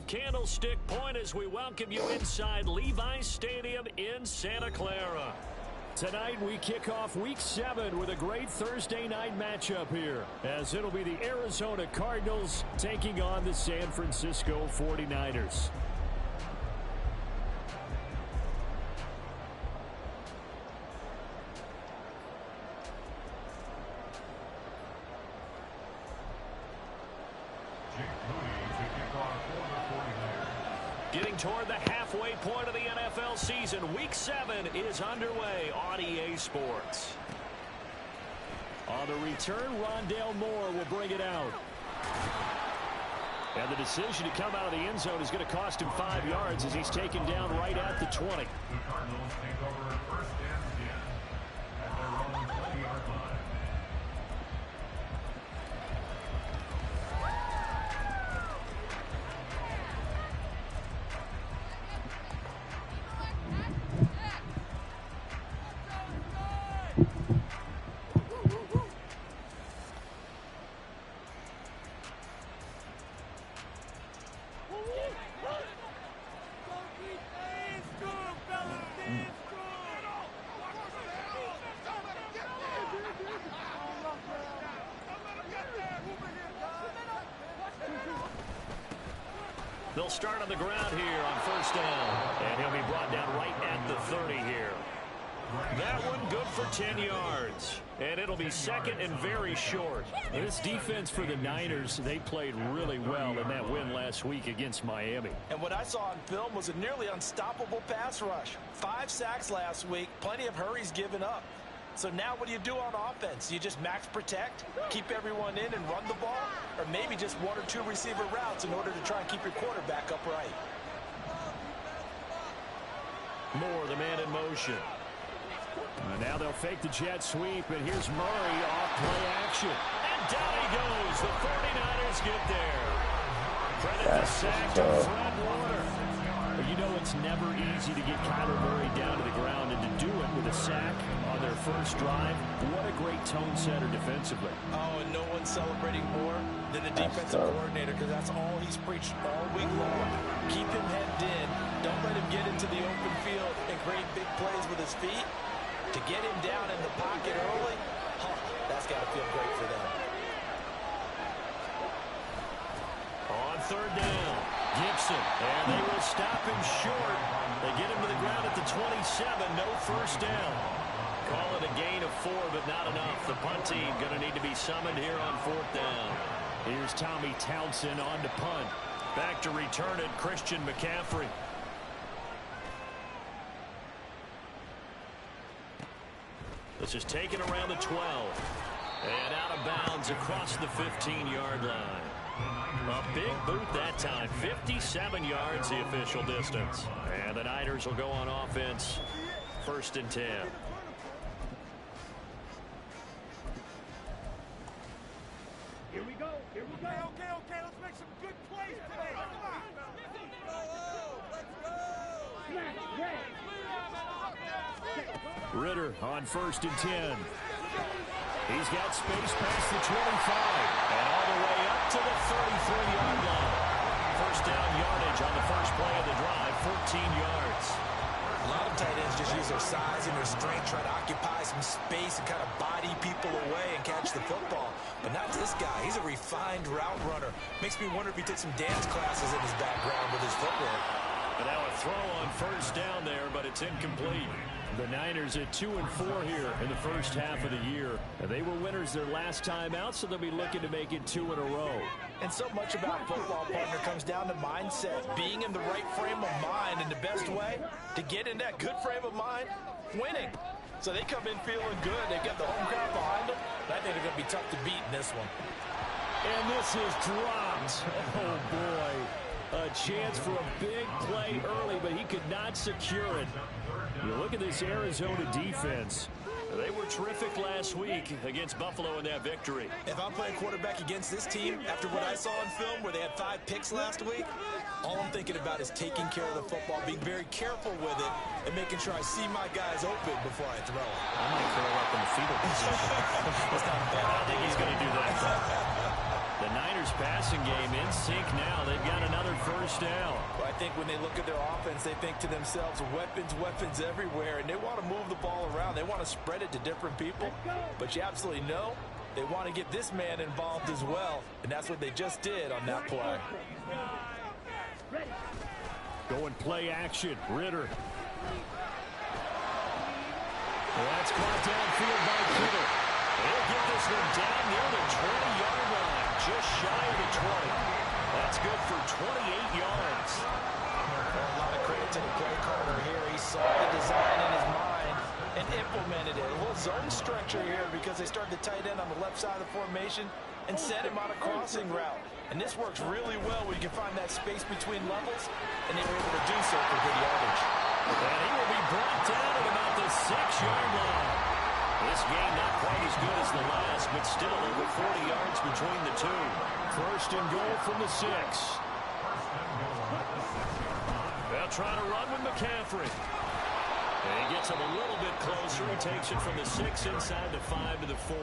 Candlestick Point as we welcome you inside Levi's Stadium in Santa Clara. Tonight we kick off Week 7 with a great Thursday night matchup here, as it'll be the Arizona Cardinals taking on the San Francisco 49ers. Getting toward the halfway point of the NFL season, Week 7 is underway on EA Sports. On the return, Rondale Moore will bring it out. And the decision to come out of the end zone is going to cost him 5 yards as he's taken down right at the 20. The Cardinals take over at first and 10 at their own 20-yard line. They'll start on the ground here on first down. And he'll be brought down right at the 30 here. That one good for 10 yards. And it'll be second and very short. This defense for the Niners, they played really well in that win last week against Miami. And what I saw on film was a nearly unstoppable pass rush. 5 sacks last week, plenty of hurries given up. So now what do you do on offense? You just max protect, keep everyone in and run the ball, or maybe just 1 or 2 receiver routes in order to try and keep your quarterback upright. Moore, the man in motion. Now they'll fake the jet sweep, and here's Murray off play action. And down he goes. The 49ers get there. Credit the sack to Fred Warner. But you know it's never easy to get Kyler Murray down to the ground, and to do it with a sack on their first drive, what a great tone setter defensively. Oh, and no one's celebrating more than the defensive coordinator, because that's all he's preached all week long. Keep him hemmed in. Don't let him get into the open field and create big plays with his feet. To get him down in the pocket early, that's got to feel great for them. On third down, Gibson, and they will stop him short. They get him to the ground at the 27, no first down. Call it a gain of 4, but not enough. The punt team going to need to be summoned here on fourth down. Here's Tommy Townsend on to punt. Back to return it, Christian McCaffrey. This is taken around the 12. And out of bounds across the 15-yard line. A big boot that time. 57 yards the official distance. And the Niners will go on offense. First and 10. Here we go. Okay. Let's make some good plays today. Come on. Ritter on first and 10. He's got space past the 25. And all the way up to the 33-yard line. First down yardage on the first play of the drive, 14 yards. A lot of tight ends just use their size and their strength, try to occupy some space and kind of body people away and catch the football. But not this guy. He's a refined route runner. Makes me wonder if he took some dance classes in his background with his footwork. And now a throw on first down there, but it's incomplete. The Niners at 2-4 here in the first half of the year. And they were winners their last time out, so they'll be looking to make it 2 in a row. And so much about football, partner, comes down to mindset. Being in the right frame of mind, and the best way to get in that good frame of mind, winning. So they come in feeling good. They've got the home crowd behind them. I think they're going to be tough to beat in this one. And this is dropped. Oh, boy. A chance for a big play early, but he could not secure it. You look at this Arizona defense. They were terrific last week against Buffalo in that victory. If I'm playing quarterback against this team, after what I saw on film where they had 5 picks last week, all I'm thinking about is taking care of the football, being very careful with it, and making sure I see my guys open before I throw it. I might throw up in the fetal position. That's not bad. I don't think he's going to do that. The Niners passing game in sync now. They've got another first down. Well, I think when they look at their offense, they think to themselves, weapons everywhere, and they want to move the ball around. They want to spread it to different people, but you absolutely know they want to get this man involved as well, and that's what they just did on that play. Going play action. Ritter. That's caught downfield by Kittle. He'll get this one down near the 20-yard line, just shy of the 20. That's good for 28 yards. Well, a lot of credit to the play caller here. He saw the design in his mind and implemented it. A little zone structure here because they started the tight end on the left side of the formation and sent him on a crossing route. And this works really well where you can find that space between levels, and they were able to do so for good yardage. And he will be brought down at about the 6-yard line. This game not quite as good as the last, but still over 40 yards between the two. First and goal from the 6. They'll try to run with McCaffrey. And he gets him a little bit closer. He takes it from the 6 inside the 5 to the 4.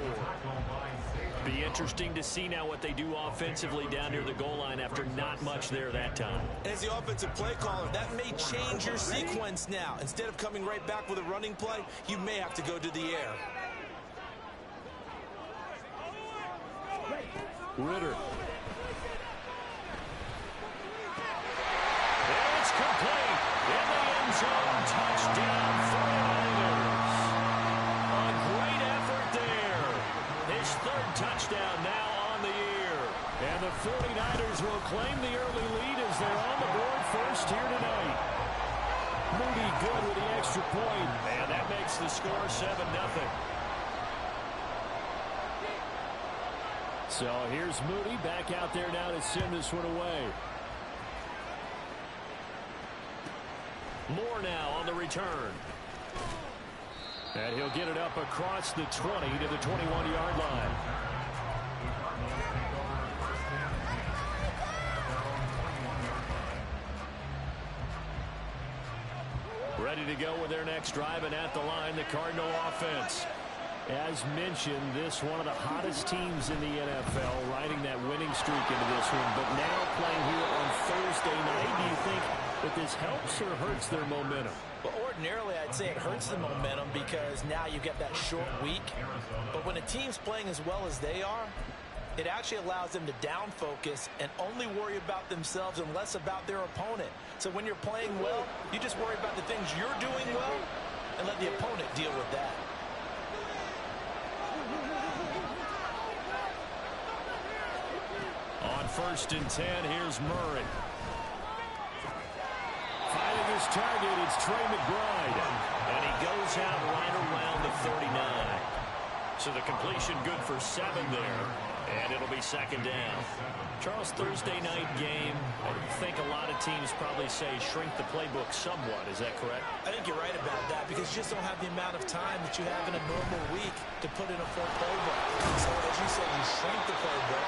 Be interesting to see now what they do offensively down near the goal line after not much there that time. As the offensive play caller, that may change your sequence now. Instead of coming right back with a running play, you may have to go to the air. Ritter. It's complete. In the end zone, touchdown 49ers. A great effort there. His third touchdown now on the year. And the 49ers will claim the early lead as they're on the board first here tonight. Moody good with the extra point. And that makes the score 7-0. So here's Moody back out there now to send this one away. Moore now on the return. And he'll get it up across the 20 to the 21-yard line. Ready to go with their next drive, and at the line, the Cardinal offense. As mentioned, this one of the hottest teams in the NFL, riding that winning streak into this one, but now playing here on Thursday night. Do you think that this helps or hurts their momentum? Well, ordinarily, I'd say it hurts the momentum because now you get that short week. But when a team's playing as well as they are, it actually allows them to down focus and only worry about themselves and less about their opponent. So when you're playing well, you just worry about the things you're doing well and let the opponent deal with that. On 1st and 10, here's Murray. Finding his target, it's Trey McBride. And he goes out right around the 39. So the completion good for 7 there. And it'll be 2nd down. Charles, Thursday night game, I think a lot of teams probably say shrink the playbook somewhat. Is that correct? I think you're right about that because you just don't have the amount of time that you have in a normal week to put in a full playbook. So as you said, you shrink the playbook,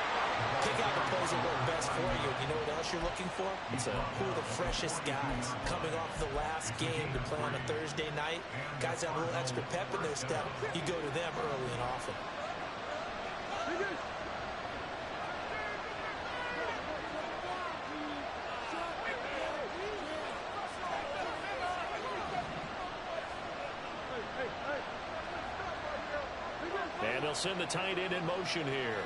pick out the plays that work best for you. You know what else you're looking for? It's who are the freshest guys coming off the last game to play on a Thursday night. Guys have a little extra pep in their step. You go to them early and often. And they'll send the tight end in motion here.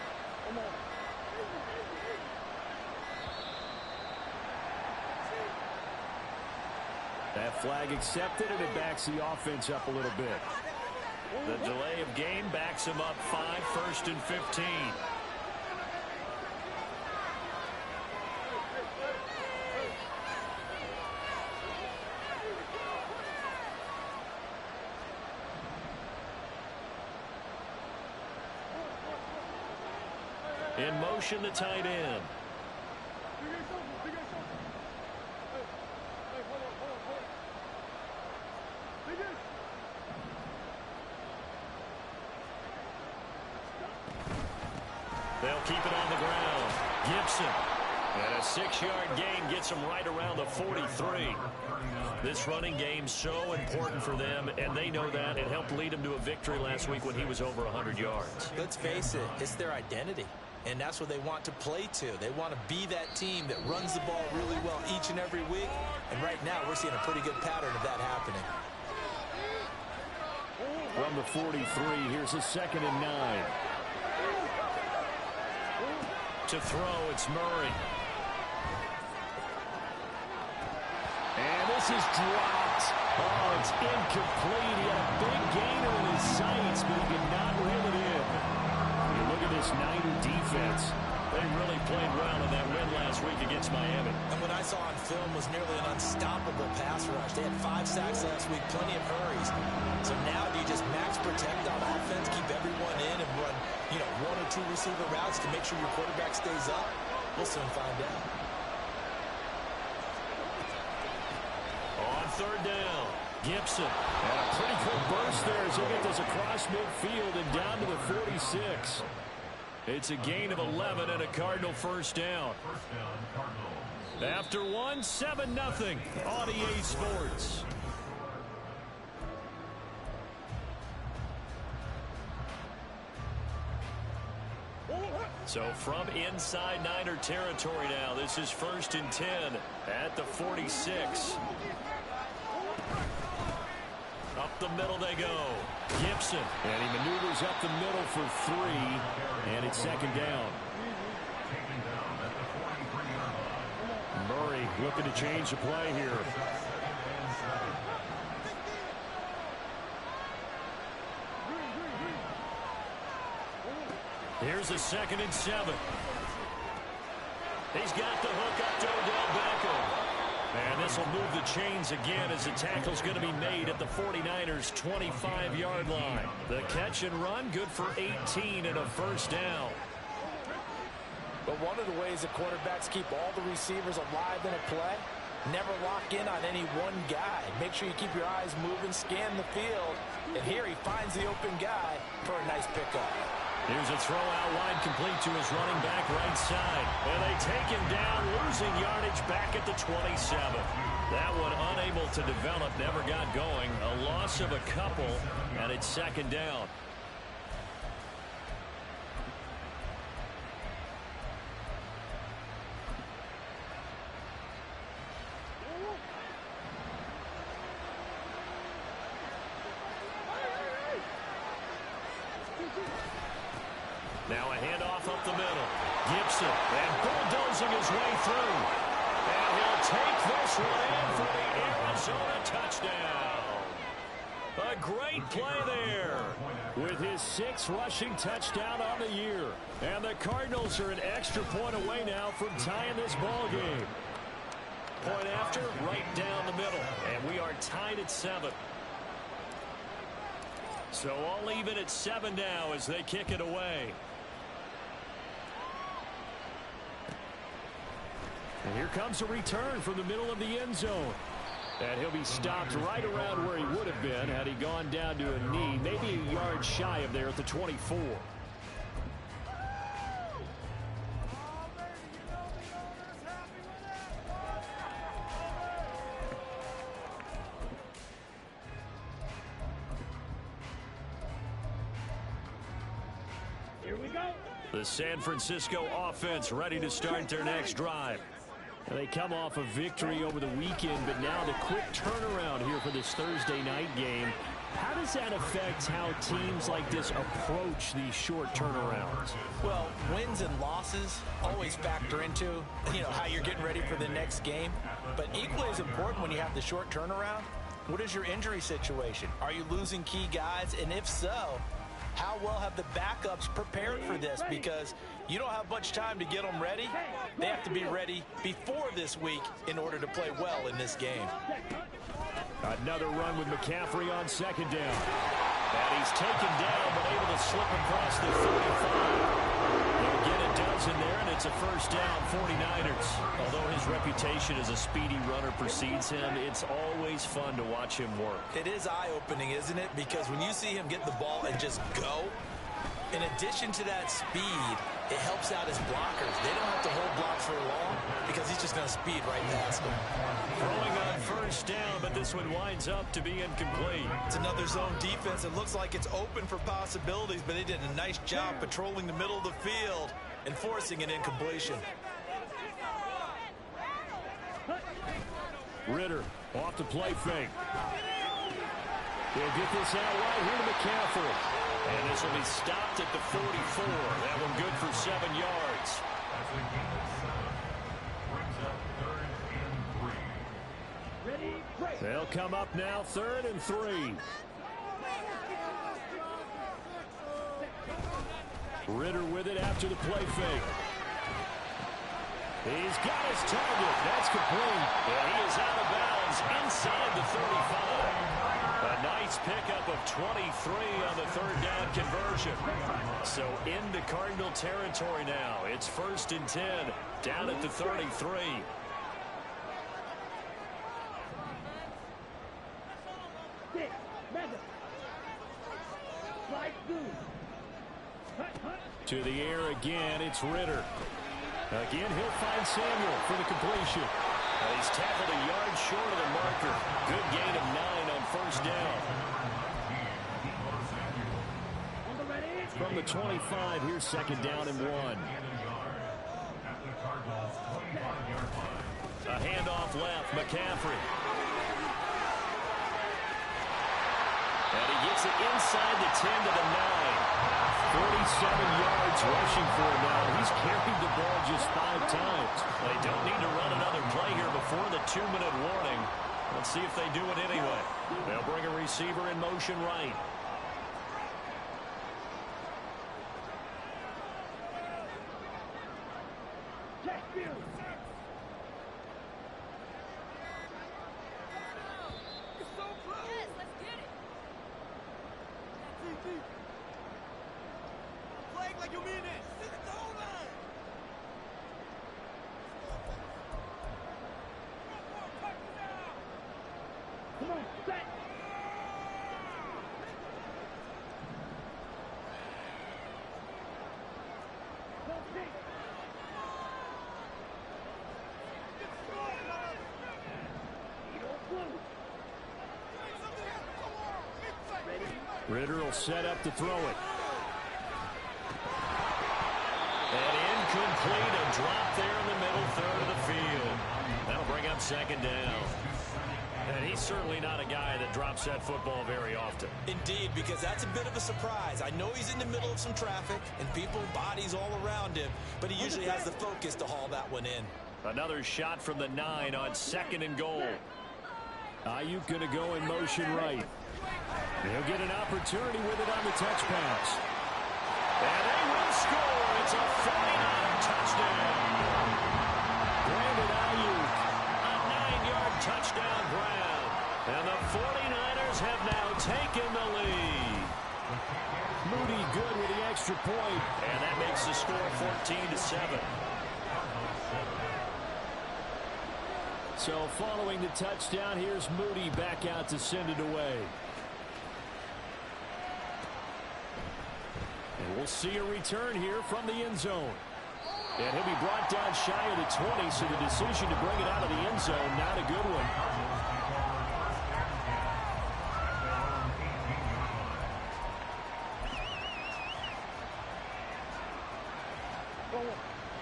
That flag accepted, and it backs the offense up a little bit. The delay of game backs him up 5, 1st and 15. In motion, the tight end. They'll keep it on the ground. Gibson. And a 6-yard gain gets them right around the 43. This running game's so important for them, and they know that. It helped lead them to a victory last week when he was over 100 yards. Let's face it, it's their identity. And that's what they want to play to. They want to be that team that runs the ball really well each and every week. And right now, we're seeing a pretty good pattern of that happening. From the 43, here's a 2nd and 9. To throw, it's Murray. And this is dropped. Oh, it's incomplete. He had a big gainer in his sights, but he could not reel it in. You look at this Niner defense. They really played well in that win last week against Miami. And what I saw on film was nearly an unstoppable pass rush. They had 5 sacks last week, plenty of hurries. So now do you just max protect on offense, keep everyone in, and run, 1 or 2 receiver routes to make sure your quarterback stays up? We'll soon find out. On 3rd down, Gibson. And a pretty quick burst there as he gets this across midfield and down to the 46. It's a gain of 11 and a Cardinal first down. After one, 7-0 on EA Sports. So from inside Niner territory now, this is 1st and 10 at the 46. Up the middle they go. Gibson. And he maneuvers up the middle for 3. And it's 2nd down. Murray looking to change the play here. Here's a 2nd and 7. He's got the hook up to Odell Beckham. And this will move the chains again as the tackle's going to be made at the 49ers' 25-yard line. The catch and run, good for 18 and a first down. But one of the ways that quarterbacks keep all the receivers alive in a play, never lock in on any one guy. Make sure you keep your eyes moving, scan the field. And here he finds the open guy for a nice pickup. Here's a throw out wide complete to his running back right side. And they take him down, losing yardage back at the 27. That one unable to develop, never got going. A loss of a couple, and it's 2nd down. Now a handoff up the middle. Gibson, and bulldozing his way through. And he'll take this one in for the Arizona touchdown. A great play there with his 6th rushing touchdown on the year. And the Cardinals are an extra point away now from tying this ball game. Point after, right down the middle. And we are tied at 7. So all even at 7 now as they kick it away. And here comes a return from the middle of the end zone. And he'll be stopped right around where he would have been had he gone down to a knee, maybe a yard shy of there at the 24. Here we go. The San Francisco offense ready to start their next drive. They come off a victory over the weekend, but now the quick turnaround here for this Thursday night game. How does that affect how teams like this approach these short turnarounds? Well, wins and losses always factor into, how you're getting ready for the next game. But equally as important when you have the short turnaround, what is your injury situation? Are you losing key guys? And if so, how well have the backups prepared for this? Because you don't have much time to get them ready. They have to be ready before this week in order to play well in this game. Another run with McCaffrey on 2nd down. And he's taken down, but able to slip across the 45. He'll get a dozen there, and it's a first down, 49ers. Although his reputation as a speedy runner precedes him, it's always fun to watch him work. It is eye-opening, isn't it? Because when you see him get the ball and just go, in addition to that speed, it helps out his blockers. They don't have to hold blocks for long because he's just going to speed right past them. Throwing on first down, but this one winds up to be incomplete. It's another zone defense. It looks like it's open for possibilities, but they did a nice job patrolling the middle of the field and forcing an incompletion. Ritter off the play fake. He'll get this out right here to McCaffrey. And this will be stopped at the 44. That one good for 7 yards. That's a gain of 7. Brings up 3rd and 3. They'll come up now 3rd and 3. Ritter with it after the play fake. He's got his target. That's complete. And he is out of bounds inside the 35. A nice pickup of 23 on the 3rd down conversion. So into Cardinal territory now. It's 1st and 10 down at the 33. To the air again, it's Ritter. Again, he'll find Samuel for the completion. He's tackled a yard short of the marker. Good gain of 9 on 1st down. From the 25, here's 2nd down and 1. A handoff left, McCaffrey. And he gets it inside the 10 to the 9. 47 yards rushing for him now. He's carried the ball just 5 times. They don't need to run another play here before the 2-minute warning. Let's see if they do it anyway. They'll bring a receiver in motion right. Ritter will set up to throw it. And incomplete, a drop there in the middle 3rd of the field. That'll bring up 2nd down. And he's certainly not a guy that drops that football very often. Indeed, because that's a bit of a surprise. I know he's in the middle of some traffic and people, bodies all around him, but he usually has the focus to haul that one in. Another shot from the 9 on 2nd and goal. Ayuk going to go in motion right. He'll get an opportunity with it on the touch pass. And they will score. It's a 49 touchdown. Brandon Ayuk, a 9-yard touchdown grab. And the 49ers have now taken the lead. Moody good with the extra point. And that makes the score 14-7. So following the touchdown, here's Moody back out to send it away. And we'll see a return here from the end zone. And he'll be brought down shy of the 20, so the decision to bring it out of the end zone, not a good one.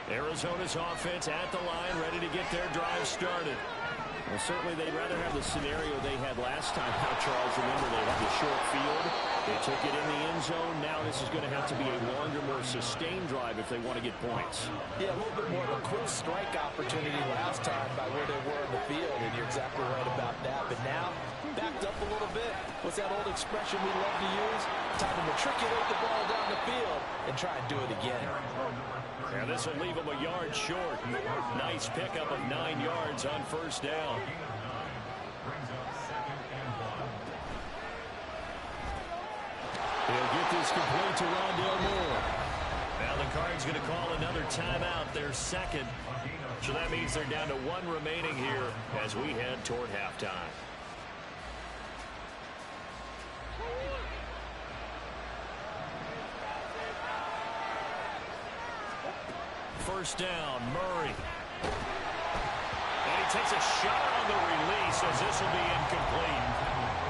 Arizona's offense at the line, ready to get their drive started. Well, certainly they'd rather have the scenario they had last time out, Charles. Remember, they had the short field. They took it in the end zone. Now this is going to have to be a longer, more sustained drive if they want to get points. Yeah, a little bit more of a quick strike opportunity last time by where they were in the field, and you're exactly right about that. But now, backed up a little bit. What's that old expression we love to use? Time to matriculate the ball down the field and try and do it again. And this will leave him a yard short. Nice pickup of 9 yards on 1st down. He'll get this complete to Rondale Moore. Now the Cards going to call another timeout, their 2nd. So that means they're down to 1 remaining here as we head toward halftime. First down, Murray. And he takes a shot on the release as this will be incomplete.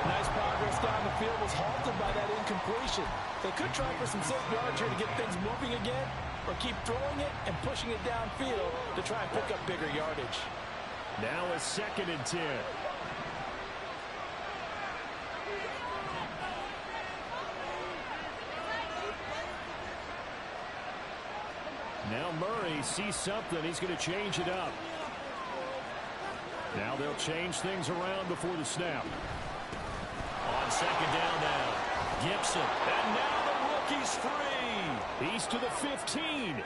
Nice progress down the field, was halted by that incompletion. They could try for some safe yards here to get things moving again, or keep throwing it and pushing it downfield to try and pick up bigger yardage. Now a 2nd and 10. Now Murray sees something. He's going to change it up. Now they'll change things around before the snap. On 2nd down now. Gibson. And now the rookie's free. He's to the 15.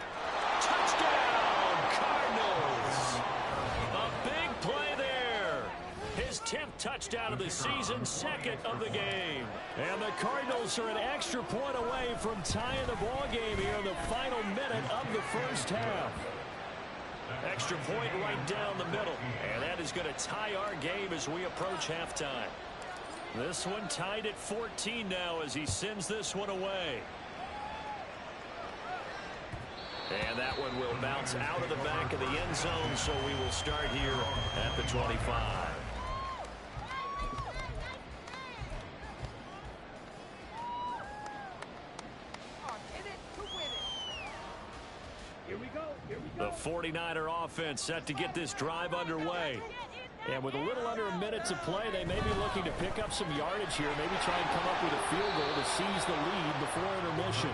Touchdown, Cardinals. A big play there. His 10th touchdown of the season, 2nd of the game. And the Cardinals are an extra point away from tying the ball game here in the final minute of the first half. Extra point right down the middle. And that is going to tie our game as we approach halftime. This one tied at 14 now as he sends this one away. And that one will bounce out of the back of the end zone, so we will start here at the 25. The 49er offense set to get this drive underway. And with a little under a minute to play, they may be looking to pick up some yardage here, maybe try and come up with a field goal to seize the lead before intermission.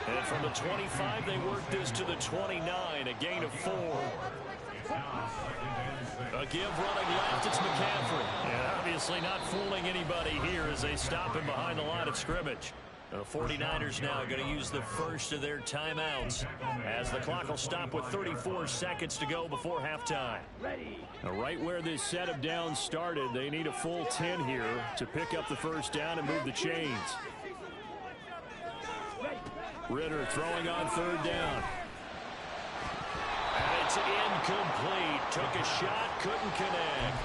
And from the 25, they work this to the 29, a gain of 4. A give running left, it's McCaffrey. And obviously not fooling anybody here as they stop him behind the line of scrimmage. The 49ers now going to use the first of their timeouts as the clock will stop with 34 seconds to go before halftime. Right where this set of downs started, they need a full 10 here to pick up the first down and move the chains. Ritter throwing on 3rd down. And it's incomplete. Took a shot, couldn't connect.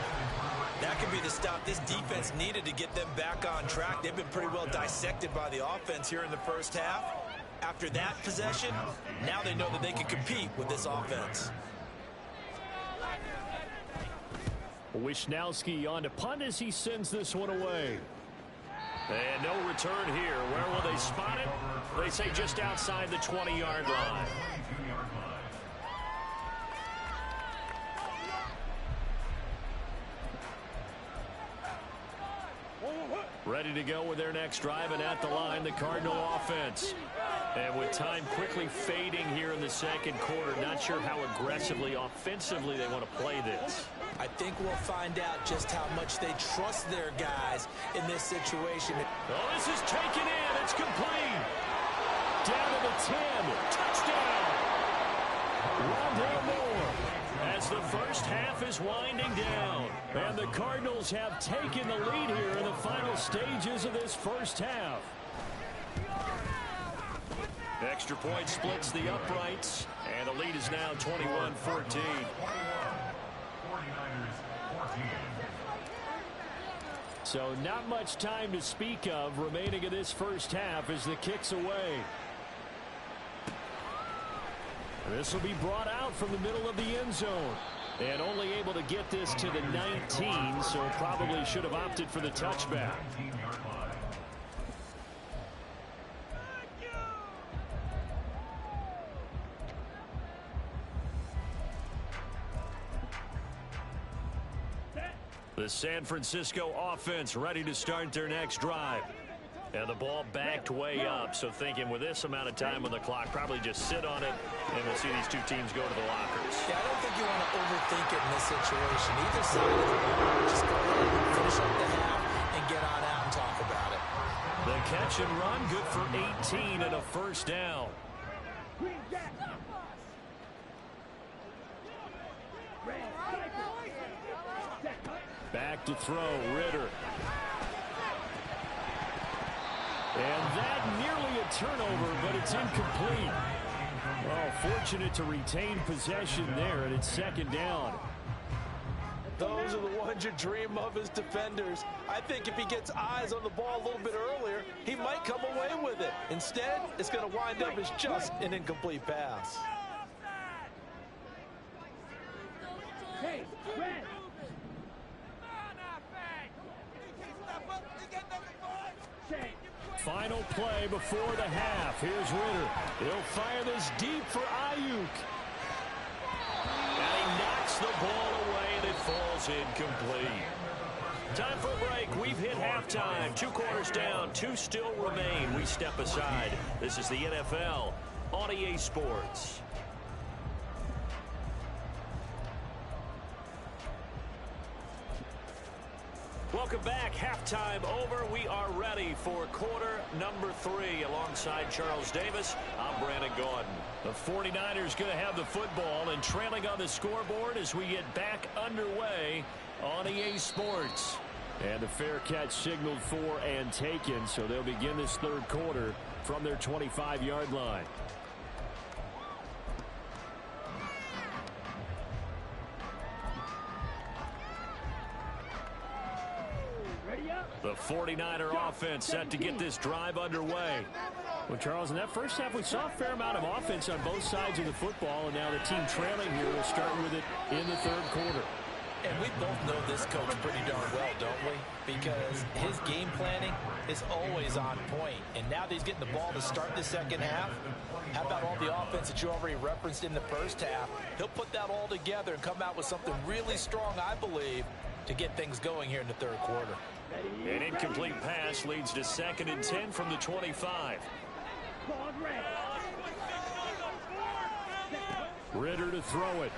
That could be the stop this defense needed to get them back on track. They've been pretty well dissected by the offense here in the first half. After that possession, now they know that they can compete with this offense. Wisnowski on to punt as he sends this one away. And no return here. Where will they spot it? They say just outside the 20-yard line. Ready to go with their next drive, and at the line, the Cardinal offense. And with time quickly fading here in the second quarter, not sure how aggressively, offensively they want to play this. I think we'll find out just how much they trust their guys in this situation. Oh, this is taken in. It's complete. Down to the 10. Touchdown. Rondale Moore. As the first half is winding down. And the Cardinals have taken the lead here in the final stages of this first half. Extra point splits the uprights. And the lead is now 21-14. So not much time to speak of remaining in this first half as the kick's away. This will be brought out from the middle of the end zone. And only able to get this to the 19, so probably should have opted for the touchback. The San Francisco offense ready to start their next drive. And the ball backed way up, so thinking with this amount of time on the clock, probably just sit on it, and we'll see these two teams go to the lockers. Yeah, I don't think you want to overthink it in this situation. Either side of the ball, just go ahead and finish up the half and get on out and talk about it. The catch and run, good for 18 and a first down. Back to throw, Ritter. And that nearly a turnover, but it's incomplete. Oh, fortunate to retain possession there, and it's second down. Those are the ones you dream of as defenders. I think if he gets eyes on the ball a little bit earlier, he might come away with it. Instead, it's going to wind up as just an incomplete pass. Hey, Brad. final play before the half. Here's Ritter. He'll fire this deep for Ayuk. And he knocks the ball away, and it falls incomplete. Time for a break. We've hit halftime. 2 quarters down. 2 still remain. We step aside. This is the NFL on EA Sports. Welcome back. Halftime over. We are ready for quarter number 3. Alongside Charles Davis, I'm Brandon Gaudin. The 49ers going to have the football and trailing on the scoreboard as we get back underway on EA Sports. And the fair catch signaled for and taken, so they'll begin this third quarter from their 25-yard line. The 49er offense set to get this drive underway. Well, Charles, in that first half, we saw a fair amount of offense on both sides of the football, and now the team trailing here will start with it in the third quarter. And we both know this coach pretty darn well, don't we? Because his game planning is always on point. And now that he's getting the ball to start the second half, how about all the offense that you already referenced in the first half? He'll put that all together and come out with something really strong, I believe, to get things going here in the third quarter. An incomplete pass leads to 2nd and 10 from the 25. Ritter to throw it.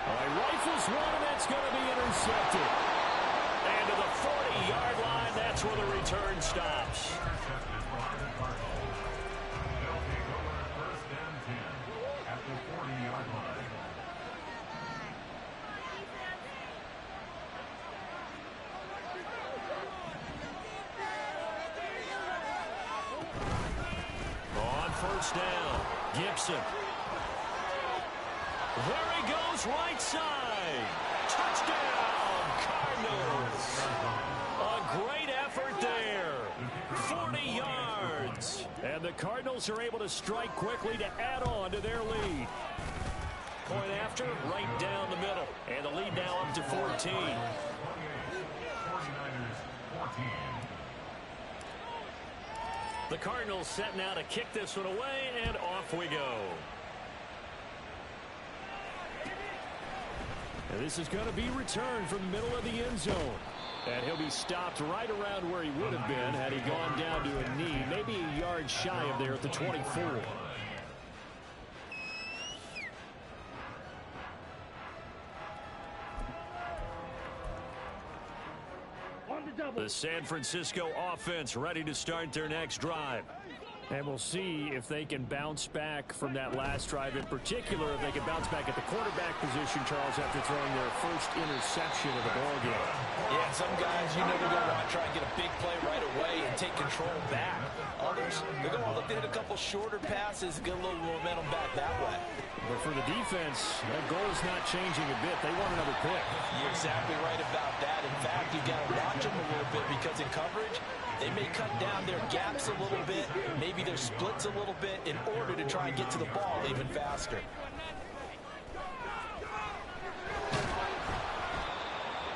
Rifles one, and that's going to be intercepted. And to the 40-yard line, that's where the return stops. On first down, Gibson. There he goes, right side. Touchdown, Cardinals. A great effort there. 40 yards. And the Cardinals are able to strike quickly to add on to their lead. Point after, right down the middle. And the lead now up to 14. The Cardinals set now to kick this one away, and off we go. And this is going to be returned from the middle of the end zone. And he'll be stopped right around where he would have been had he gone down to a knee, maybe a yard shy of there at the 24. The San Francisco offense ready to start their next drive. And we'll see if they can bounce back from that last drive, in particular if they can bounce back at the quarterback position, Charles, after throwing their first interception of the ball game. Yeah, some guys, you know, they're going to want to try and get a big play right away and take control back. Others, they're going to look to hit a couple shorter passes and get a little momentum back that way. But for the defense, that goal is not changing a bit. They want another pick. You're exactly right about that. In fact, you've got to watch them a little bit because in coverage, they may cut down their gaps a little bit, maybe their splits a little bit in order to try and get to the ball even faster.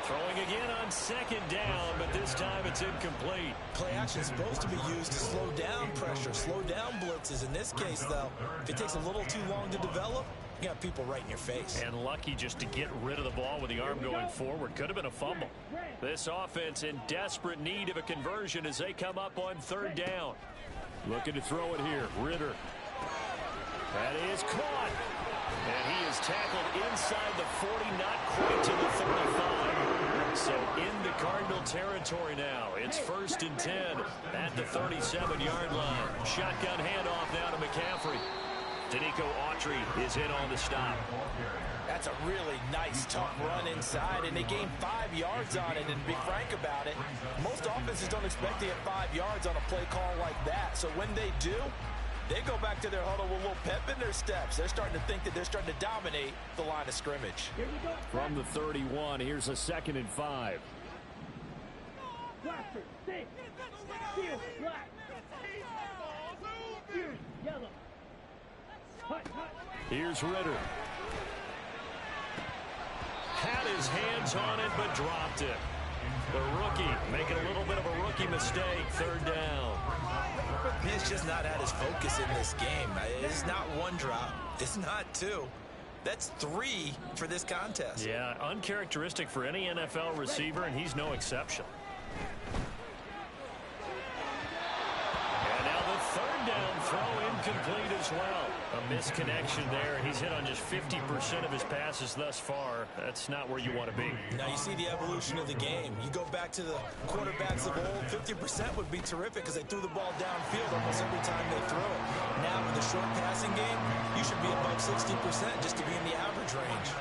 Throwing again on 2nd down, but this time it's incomplete. Play action is supposed to be used to slow down pressure, slow down blitzes. In this case, though, if it takes a little too long to develop, you got people right in your face. And lucky just to get rid of the ball with the arm going forward. Could have been a fumble. This offense in desperate need of a conversion as they come up on 3rd down. Looking to throw it here. Ritter. That is caught. And he is tackled inside the 40, not quite to the 35. So into Cardinal territory now. It's 1st and 10 at the 37-yard line. Shotgun handoff now to McCaffrey. Danico Autry is in on the stop. That's a really nice, tough run inside, and they gained 5 yards on it. And to be frank about it, most offenses don't expect to get 5 yards on a play call like that. So when they do, they go back to their huddle with a little pep in their steps. They're starting to think that they're starting to dominate the line of scrimmage. From the 31, here's a 2nd and 5. Blaster, stick, steel, black, yellow. Here's Ritter. Had his hands on it, but dropped it. The rookie making a little bit of a rookie mistake. Third down. He's just not at his focus in this game. It's not one drop. It's not two. That's 3 for this contest. Yeah, uncharacteristic for any NFL receiver, and he's no exception. And now the third down throw incomplete as well. A misconnection there. He's hit on just 50% of his passes thus far. That's not where you want to be. Now you see the evolution of the game. You go back to the quarterbacks of old, 50% would be terrific because they threw the ball downfield almost every time they throw it. Now with the short passing game, you should be above 60% just to be in the average range.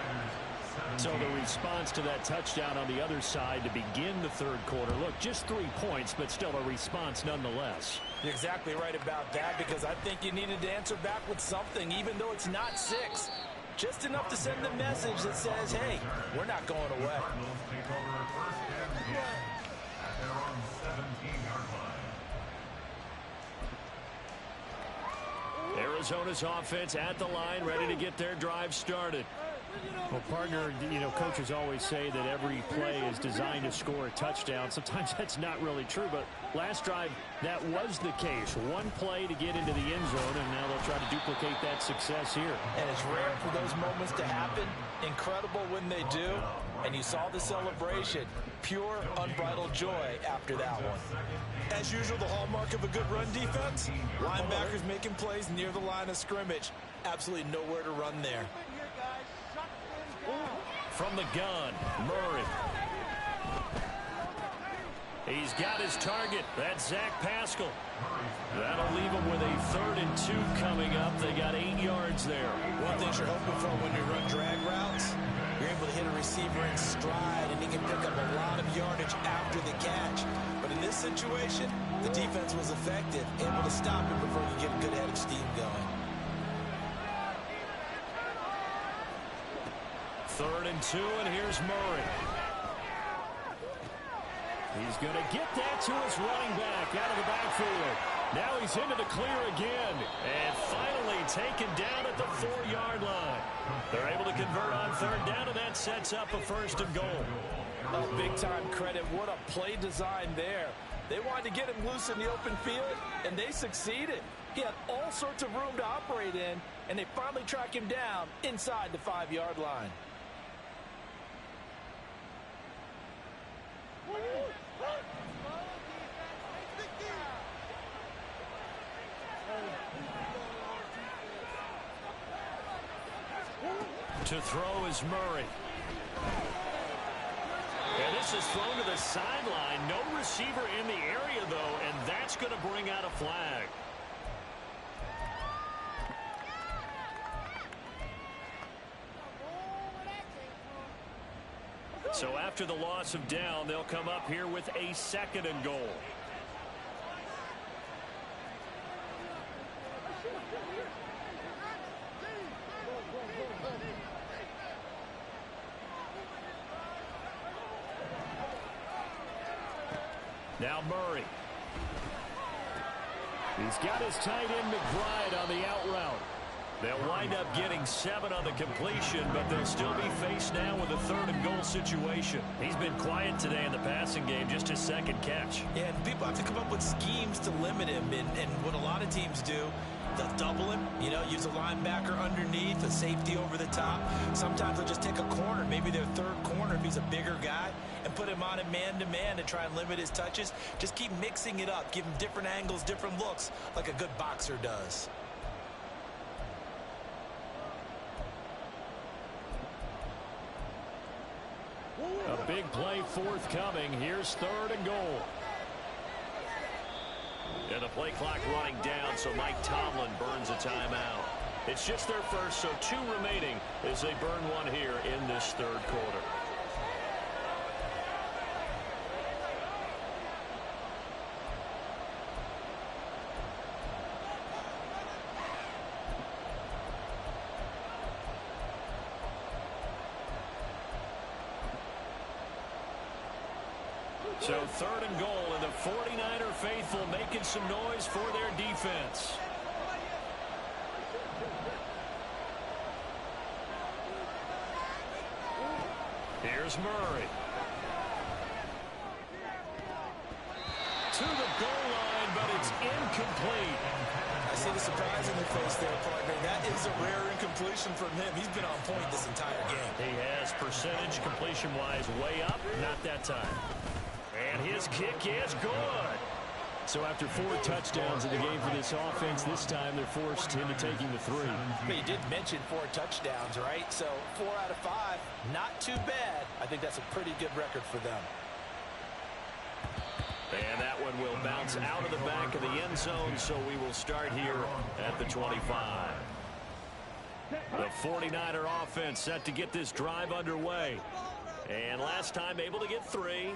So the response to that touchdown on the other side to begin the third quarter. Look, just 3 points, but still a response nonetheless. You're exactly right about that because I think you needed to answer back with something, even though it's not 6. Just enough to send the message that says, hey, we're not going away. Take over first and 10 at their own 17-yard line. Arizona's offense at the line, ready to get their drive started. Well, partner, coaches always say that every play is designed to score a touchdown. Sometimes that's not really true, but last drive, that was the case. One play to get into the end zone, and now they'll try to duplicate that success here. And it's rare for those moments to happen. Incredible when they do. And you saw the celebration. Pure, unbridled joy after that one. As usual, the hallmark of a good run defense, linebackers making plays near the line of scrimmage. Absolutely nowhere to run there. From the gun, Murray. He's got his target. That's Zach Pascal. That'll leave him with a 3rd and 2 coming up. They got 8 yards there. One thing you're hoping for when you run drag routes, you're able to hit a receiver in stride, and he can pick up a lot of yardage after the catch. But in this situation, the defense was effective, able to stop him before you get a good head of steam going. 3rd and 2, and here's Murray. He's going to get that to his running back out of the backfield. Now he's into the clear again, and finally taken down at the 4-yard line. They're able to convert on 3rd down, and that sets up a 1st and goal. Oh, big-time credit. What a play design there. They wanted to get him loose in the open field, and they succeeded. He had all sorts of room to operate in, and they finally track him down inside the 5-yard line. To throw is Murray. And this is thrown to the sideline. No receiver in the area, though, and that's going to bring out a flag. So after the loss of down, they'll come up here with a 2nd and goal. Now Murray. He's got his tight end McBride on the out route. They'll wind up getting 7 on the completion, but they'll still be faced now with a 3rd and goal situation. He's been quiet today in the passing game, just his 2nd catch. Yeah, and people have to come up with schemes to limit him, and what a lot of teams do, they'll double him, use a linebacker underneath, a safety over the top. Sometimes they'll just take a corner, maybe their 3rd corner if he's a bigger guy, and put him on a man-to-man to try and limit his touches. Just keep mixing it up, give him different angles, different looks, like a good boxer does. A big play forthcoming. Here's 3rd and goal. And the play clock running down, so Mike Tomlin burns a timeout. It's just their first, so 2 remaining as they burn one here in this 3rd quarter. So 3rd and goal, and the 49er faithful making some noise for their defense. Here's Murray. to the goal line, but it's incomplete. I see the surprise in your face there, partner. That is a rare incompletion from him. He's been on point this entire game. He has percentage completion-wise way up, not that time. And his kick is good. So after 4 touchdowns in the game for this offense, this time they're forced into taking the 3. But you did mention 4 touchdowns, right? So 4 out of 5, not too bad. I think that's a pretty good record for them. And that one will bounce out of the back of the end zone, so we will start here at the 25. The 49er offense set to get this drive underway. And last time able to get 3.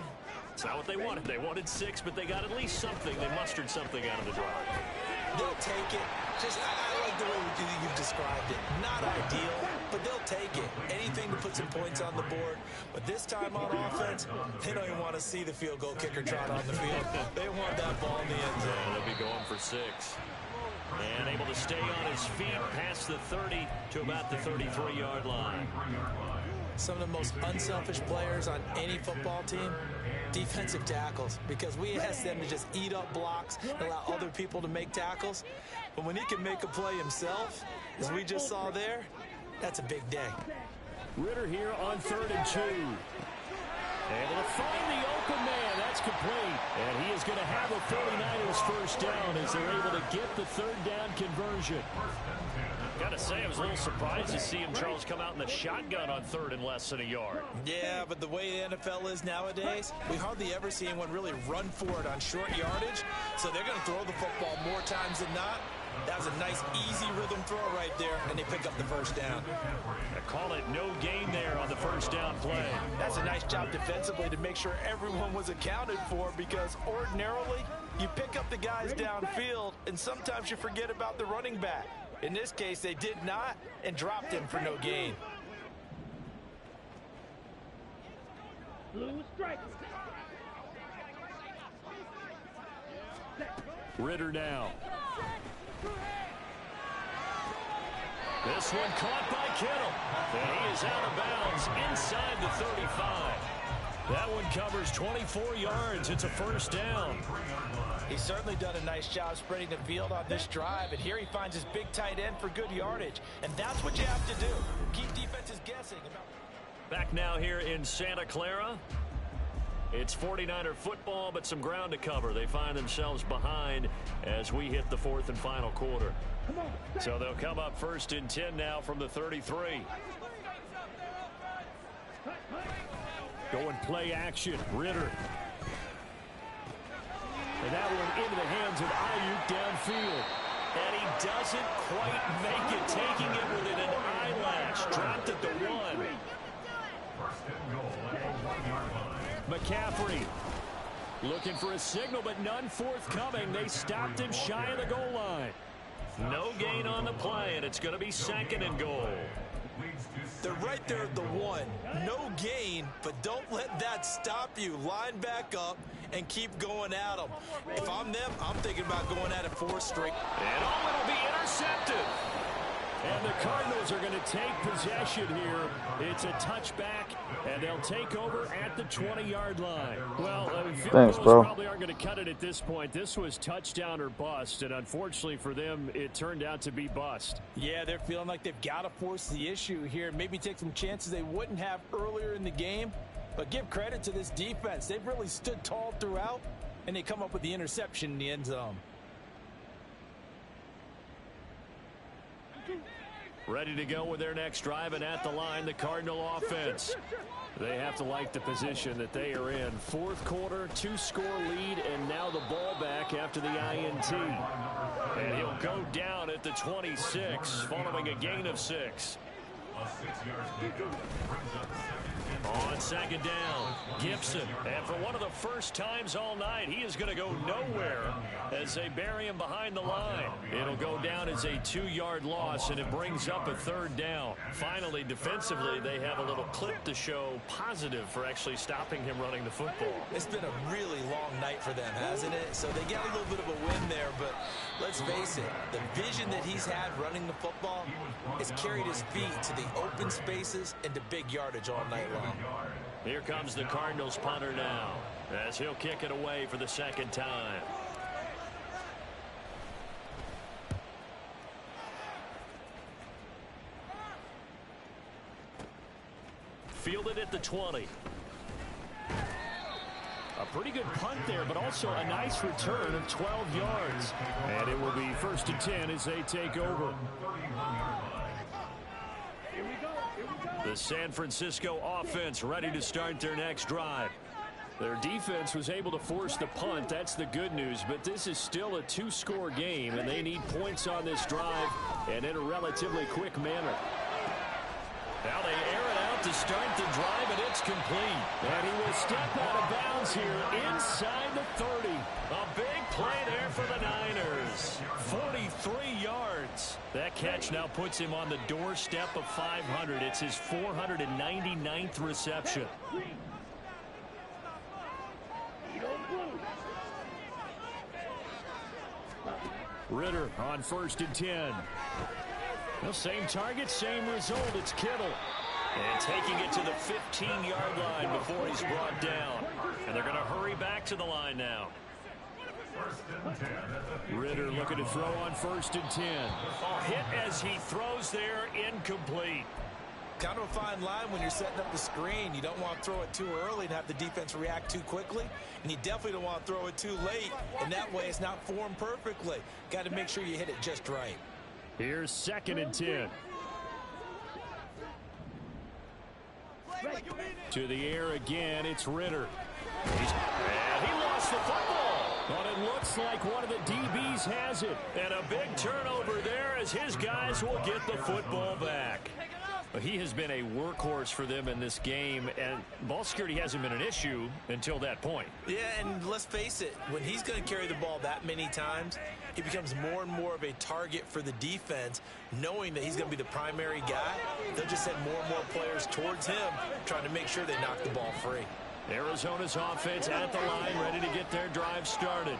It's not what they wanted. They wanted 6, but they got at least something. They mustered something out of the drive. They'll take it. I like the way you've described it. Not ideal, but they'll take it. Anything to put some points on the board. But this time on offense, they don't even want to see the field goal kicker trot on the field. They want that ball in the end zone. Yeah, they'll be going for 6. And able to stay on his feet past the 30 to about the 33-yard line. Some of the most unselfish players on any football team, defensive tackles, because we ask them to just eat up blocks and allow other people to make tackles. But when he can make a play himself, as we just saw there, that's a big day. Ritter here on 3rd and 2. Able to find the open man. That's complete. And he is going to have a 49ers first down as they're able to get the 3rd down conversion. Got to say, I was a little surprised to see him, Charles, come out in the shotgun on 3rd and less than a yard. Yeah, but the way the NFL is nowadays, we hardly ever see anyone really run for it on short yardage. So they're going to throw the football more times than not. That was a nice, easy rhythm throw right there, and they pick up the first down. I call it no gain there on the first down play. That's a nice job defensively to make sure everyone was accounted for, because ordinarily you pick up the guys downfield, and sometimes you forget about the running back. In this case, they did not and dropped him for no gain. Blue strike. Ritter now. This one caught by Kittle. And he is out of bounds inside the 35. That one covers 24 yards. It's a first down. He's certainly done a nice job spreading the field on this drive, and here he finds his big tight end for good yardage. And that's what you have to do. Keep defenses guessing. Back now here in Santa Clara. It's 49er football, but some ground to cover. They find themselves behind as we hit the 4th and final quarter. So they'll come up 1st and 10 now from the 33. Going play action. Ritter. And that one into the hands of Ayuk downfield. And he doesn't quite make it, taking it within an eyelash. Dropped at the 1. McCaffrey looking for a signal, but none forthcoming. They stopped him shy of the goal line. No gain on the play, and it's going to be 2nd and goal. They're right there at the 1. No gain, but don't let that stop you. Line back up and keep going at them. If I'm them, I'm thinking about going at it 4th straight. And it'll be intercepted. And the Cardinals are going to take possession here. It's a touchback, and they'll take over at the 20-yard line. Well, field goals probably aren't going to cut it at this point. This was touchdown or bust, and unfortunately for them, it turned out to be bust. Yeah, they're feeling like they've got to force the issue here. Maybe take some chances they wouldn't have earlier in the game. But give credit to this defense. They've really stood tall throughout, and they come up with the interception in the end zone. Ready to go with their next drive, and at the line, the Cardinal offense. They have to like the position that they are in. 4th quarter, 2-score lead, and now the ball back after the INT. And he'll go down at the 26, following a gain of 6. On 2nd down, Gibson. And for one of the first times all night, he is going to go nowhere as they bury him behind the line. It'll go down as a 2-yard loss, and it brings up a 3rd down. Finally, defensively, they have a little clip to show positive for actually stopping him running the football. It's been a really long night for them, hasn't it? So they got a little bit of a win there, but let's face it, the vision that he's had running the football has carried his feet to the open spaces and to big yardage all night long. Here comes the Cardinals punter now, as he'll kick it away for the second time. Fielded at the 20. A pretty good punt there, but also a nice return of 12 yards. And it will be 1st and 10 as they take over. The San Francisco offense ready to start their next drive. Their defense was able to force the punt. That's the good news. But this is still a 2-score game, and they need points on this drive and in a relatively quick manner. Now they air it out to start the drive, and it's complete. And he will step out of bounds here inside the 30. A big play there for the Niners. 43 yards. That catch now puts him on the doorstep of 500. It's his 499th reception. Ritter on 1st and 10. Well, same target, same result. It's Kittle. And taking it to the 15-yard line before he's brought down. And they're going to hurry back to the line now. Ritter looking to throw on 1st and 10. Hit as he throws there, incomplete. Kind of a fine line when you're setting up the screen. You don't want to throw it too early and have the defense react too quickly. And you definitely don't want to throw it too late. And that way it's not formed perfectly. Got to make sure you hit it just right. Here's 2nd and 10. To the air again, it's Ritter. And he lost the football. But it looks like one of the DBs has it. And a big turnover there as his guys will get the football back. He has been a workhorse for them in this game, and ball security hasn't been an issue until that point. Yeah, and let's face it, when he's going to carry the ball that many times, he becomes more and more of a target for the defense, knowing that he's going to be the primary guy. They'll just send more and more players towards him, trying to make sure they knock the ball free. Arizona's offense at the line, ready to get their drive started.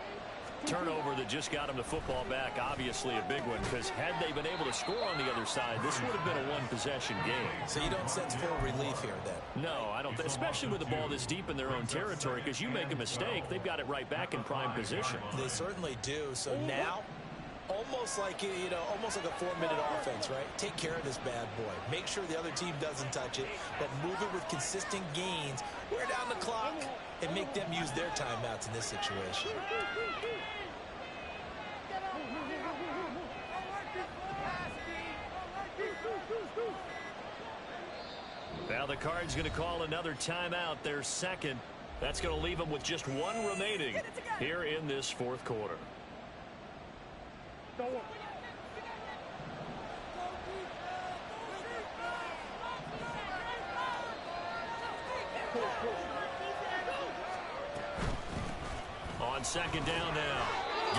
Turnover that just got him the football back, obviously a big one, because had they been able to score on the other side, this would have been a one-possession game. So you don't sense full relief here, then? No, I don't, especially with the ball this deep in their own territory, because you make a mistake, they've got it right back in prime position. They certainly do. So now, almost like, almost like a 4-minute offense, right? Take care of this bad boy. Make sure the other team doesn't touch it, but move it with consistent gains. Wear down the clock and make them use their timeouts in this situation. Now the Cards going to call another timeout, their second. That's going to leave them with just one remaining here in this 4th quarter. On 2nd down now,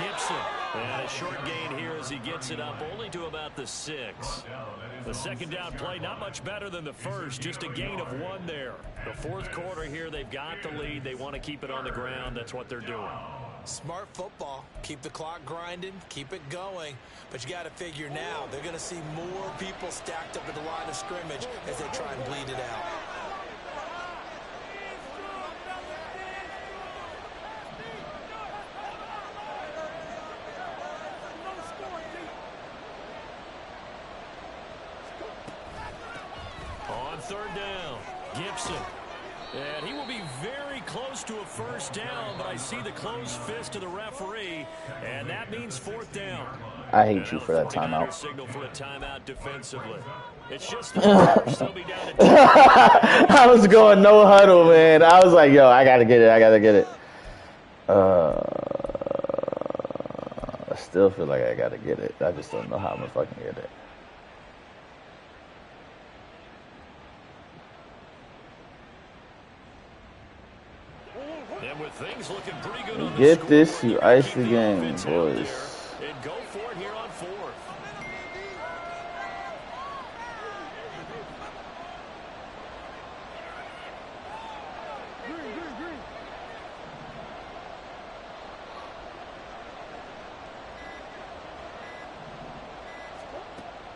Gibson. And a short gain here as he gets it up only to about the 6. The 2nd down play, not much better than the first, just a gain of 1 there. The 4th quarter here, they've got the lead. They want to keep it on the ground. That's what they're doing. Smart football. Keep the clock grinding, keep it going. But you got to figure now, they're going to see more people stacked up at the line of scrimmage as they try and bleed it out. On 3rd down, Gibson. And he will be very close to a 1st down, but I see the closed fist of the referee, and that means 4th down. I hate you for that timeout. Signal for a timeout defensively. It's just the first. They'll be down to 2. I was going no huddle, man. I was like, yo, I gotta get it. I gotta get it. I still feel like I gotta get it. I just don't know how I'm gonna fucking get it. And with things looking pretty good on the Get score, this, you ice the keep game, offense out boys. there and go for it here on 4th.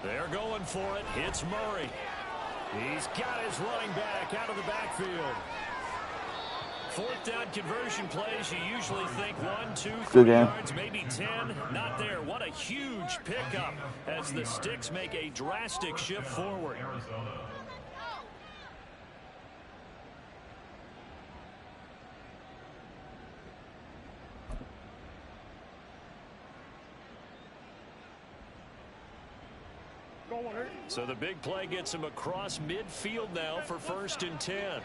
They're going for it. It's Murray. He's got his running back out of the backfield. Fourth down conversion plays, you usually think 1, 2, 3 yards, maybe 10. Not there. What a huge pickup as the Sticks make a drastic shift forward. So the big play gets him across midfield now for 1st and 10.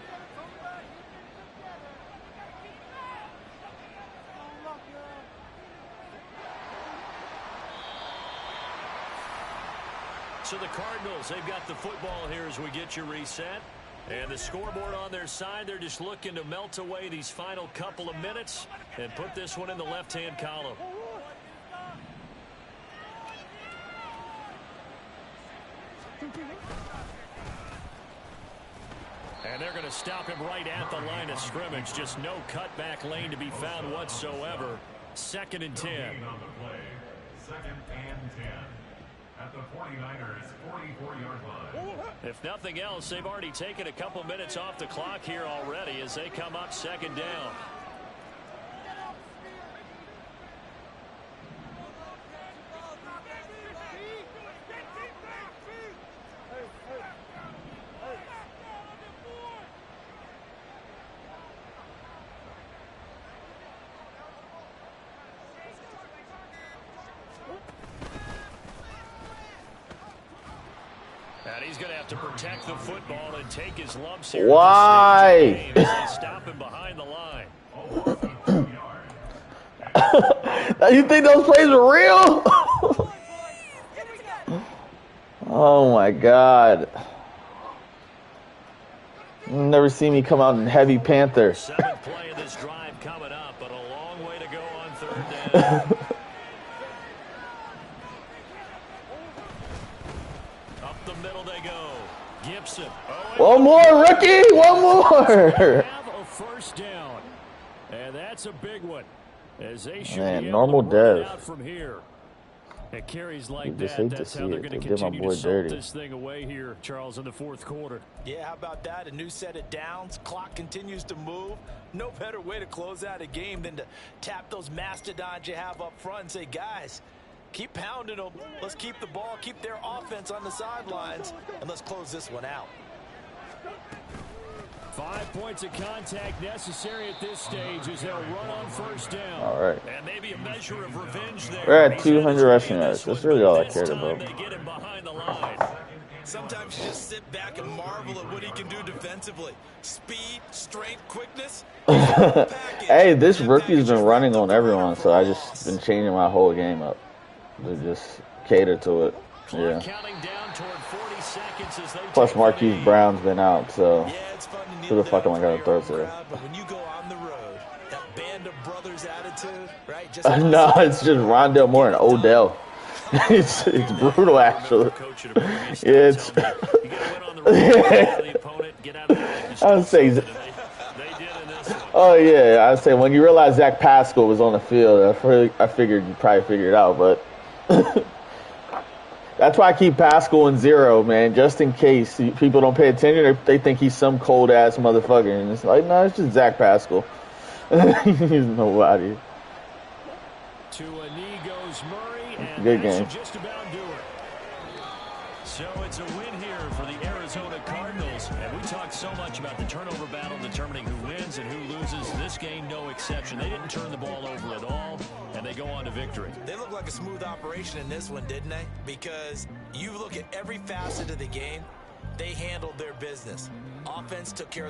So the Cardinals, they've got the football here as we get you reset. And the scoreboard on their side, they're just looking to melt away these final couple of minutes and put this one in the left-hand column. And they're going to stop him right at the line of scrimmage. Just no cutback lane to be found whatsoever. 2nd and 10. 2nd and 10. At the 49ers, 44-yard line. If nothing else, they've already taken a couple minutes off the clock here already as they come up 2nd down. And he's going to have to protect the football and take his lumps here. Why? Stop him behind the line. You think those plays are real? Oh my God. You'll never see me come out in heavy Panther. 7th play of this drive coming up, but a long way to go on 3rd down. Up the middle they go. Gibson. One more, rookie. One more. Have a 1st down. And that's a big one. As they should Man, be normal able to work it dev. out from here. It carries like You just that. hate to That's see how they're it. going They to did my continue boy to salt dirty. this thing away here, Charles, in the 4th quarter. Yeah, how about that? A new set of downs. Clock continues to move. No better way to close out a game than to tap those mastodons you have up front and say, guys, keep pounding them. Let's keep the ball, keep their offense on the sidelines, and let's close this one out. 5 points of contact necessary at this stage as they'll run on 1st down. All right. And maybe a measure of revenge there. We're at 200 rushing yards. That's really all I cared about. They get him behind the line. Sometimes you just sit back and marvel at what he can do defensively. Speed, strength, quickness. Hey, this rookie's been running on everyone, so I just been changing my whole game up to just cater to it. Yeah. Counting down toward 40 seconds as they Plus take Marquise the lead. Brown's been out, so Yeah, it's fun to who the fuck am I gonna throw to? But when you go on the road, that band of brothers attitude, right? Just No, it's just Rondell Moore and Odell. it's brutal, actually. Yeah, it's. I would say. Oh yeah, I would say when you realize Zach Pascal was on the field, I figured you probably figured it out, but. That's why I keep Pascal in 0, man, just in case people don't pay attention. They think he's some cold-ass motherfucker. And it's like, no, it's just Zach Pascal. He's nobody. To a knee goes Murray, and Good that game. should just about do it. So it's a win here for the Arizona Cardinals. And we talked so much about the turnover battle determining who wins and who loses. This game, no exception. They didn't turn the ball over at all, and they go on to victory. They look like a smooth operation in this one, didn't they? Because you look at every facet of the game, they handled their business. Offense took care of the